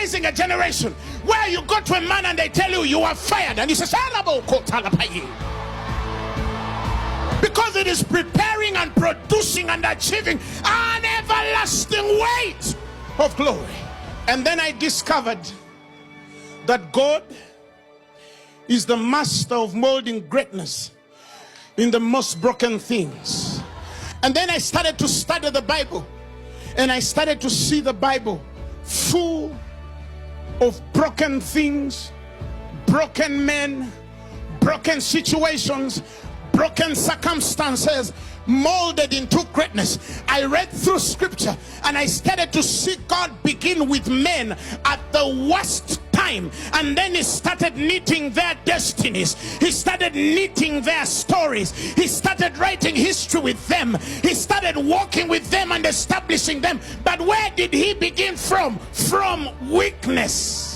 raising a generation where you go to a man and they tell you you are fired, and he says, because it is preparing and producing and achieving an everlasting weight of glory. And then I discovered that God is the master of molding greatness in the most broken things. And then I started to study the Bible, and I started to see the Bible full of broken things, broken men, broken situations, broken circumstances, molded into greatness. I read through scripture and I started to see God begin with men at the worst time, and then he started knitting their destinies. He started knitting their stories. He started writing history with them. He started walking with them and establishing them. But where did he begin from? From weakness.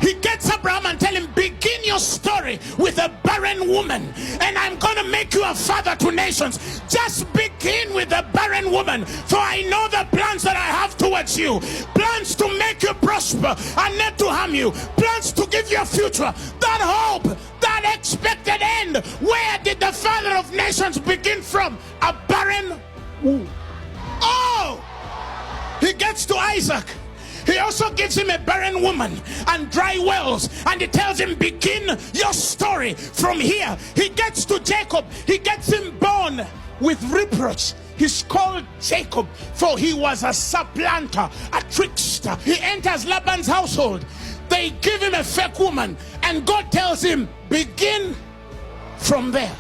He gets Abraham and tells him, begin your story with a barren woman, and I'm going to make you a father to nations. Just begin with a barren woman, for I know the plans that I have towards you. Plans to make you prosper and not to harm you. Plans to give you a future, that hope, that expected end. Where did the father of nations begin from? A barren womb. Oh! He gets to Isaac. He also gives him a barren woman and dry wells, and he tells him, begin your story from here. He gets to Jacob. He gets him born with reproach. He's called Jacob, for he was a supplanter, a trickster. He enters Laban's household. They give him a fake woman, and God tells him, begin from there.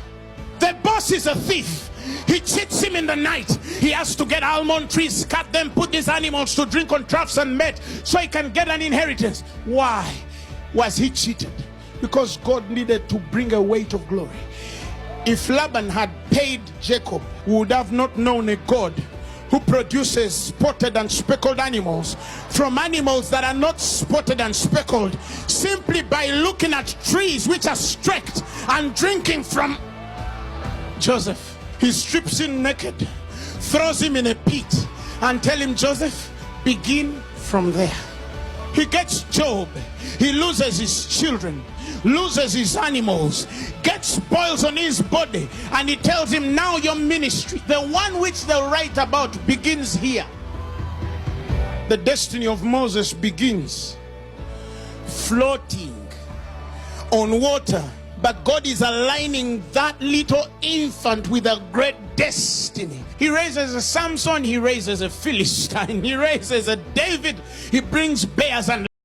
The boss is a thief. He cheats him in the night. He has to get almond trees, cut them, put these animals to drink on troughs and met, so he can get an inheritance. Why was he cheated? Because God needed to bring a weight of glory. If Laban had paid Jacob, we would have not known a God who produces spotted and speckled animals from animals that are not spotted and speckled, simply by looking at trees which are streaked and drinking from Joseph. He strips him naked, throws him in a pit, and tell him, Joseph, begin from there. He gets Job. He loses his children, loses his animals, gets boils on his body, and he tells him, now your ministry, the one which they write about, begins here. The destiny of Moses begins floating on water. But God is aligning that little infant with a great destiny. He raises a Samson, he raises a Philistine, he raises a David, he brings bears and